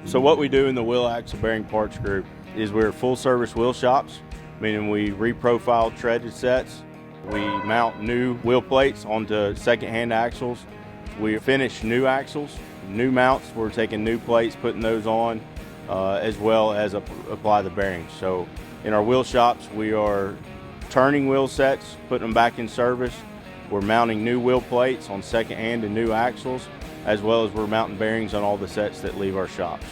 So what we do in the Wheel Axle Bearing Parts Group is we're full service wheel shops, meaning we reprofile treaded sets, we mount new wheel plates onto second-hand axles, we finish new axles, new mounts, we're taking new plates, putting those on, as well as apply the bearings. So in our wheel shops, we are turning wheel sets, putting them back in service, we're mounting new wheel plates on second-hand and new axles, as well as we're mounting bearings on all the sets that leave our shops.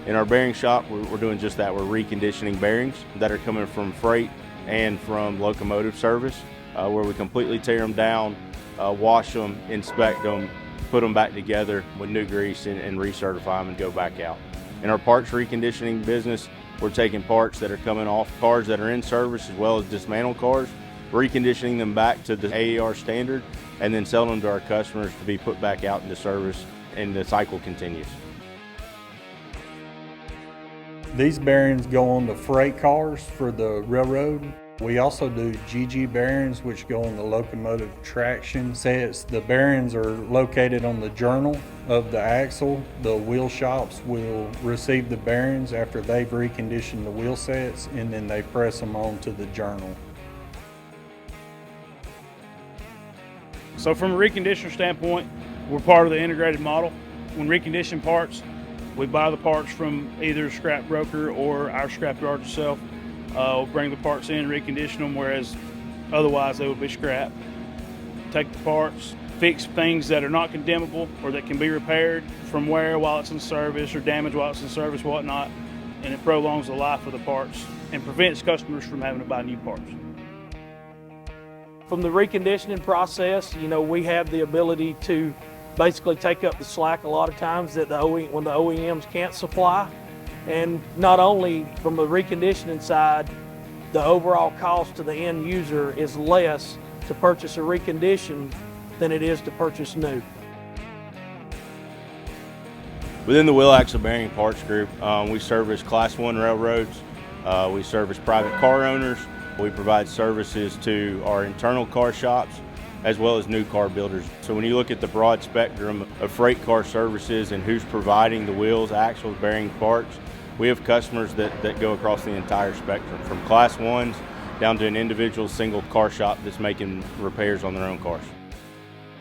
In our bearing shop, we're doing just that. We're reconditioning bearings that are coming from freight and from locomotive service, where we completely tear them down, wash them, inspect them, put them back together with new grease and recertify them and go back out. In our parts reconditioning business, we're taking parts that are coming off cars that are in service as well as dismantled cars, reconditioning them back to the AAR standard, and then selling them to our customers to be put back out into service, and the cycle continues. These bearings go on the freight cars for the railroad. We also do GG bearings, which go on the locomotive traction sets. The bearings are located on the journal of the axle. The wheel shops will receive the bearings after they've reconditioned the wheel sets, and then they press them onto the journal. So from a reconditioner standpoint, we're part of the integrated model. When recondition parts, we buy the parts from either a scrap broker or our scrap yard itself. We'll bring the parts in, recondition them, whereas otherwise they would be scrap. Take the parts, fix things that are not condemnable or that can be repaired from wear while it's in service or damage while it's in service, whatnot, and it prolongs the life of the parts and prevents customers from having to buy new parts. From the reconditioning process, we have the ability to basically take up the slack a lot of times that when the OEMs can't supply. And not only from the reconditioning side, the overall cost to the end user is less to purchase a recondition than it is to purchase new. Within the Wheel Axle Bearing Parts Group, we service Class 1 railroads, we service private car owners, we provide services to our internal car shops, as well as new car builders. So when you look at the broad spectrum of freight car services and who's providing the wheels, axles, bearing parts, we have customers that go across the entire spectrum, from Class 1s down to an individual single car shop that's making repairs on their own cars.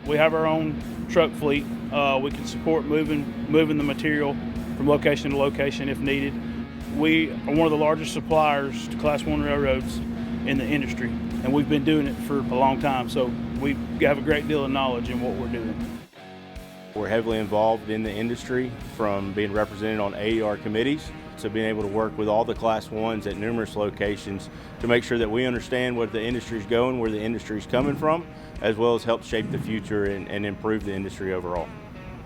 We have our own truck fleet. We can support moving the material from location to location if needed. We are one of the largest suppliers to Class 1 railroads in the industry, and we've been doing it for a long time, so we have a great deal of knowledge in what we're doing. We're heavily involved in the industry, from being represented on AAR committees to being able to work with all the Class 1s at numerous locations to make sure that we understand where the industry's going, where the industry's coming from, as well as help shape the future and improve the industry overall.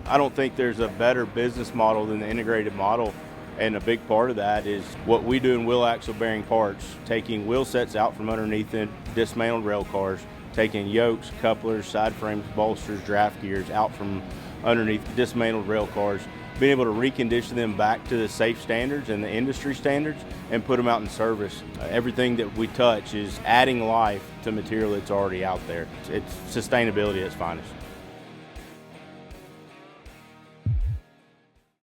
I don't think there's a better business model than the integrated model, and a big part of that is what we do in wheel axle bearing parts, taking wheel sets out from underneath the dismantled rail cars, taking yokes, couplers, side frames, bolsters, draft gears out from underneath dismantled rail cars, being able to recondition them back to the safe standards and the industry standards and put them out in service. Everything that we touch is adding life to material that's already out there. It's sustainability at its finest.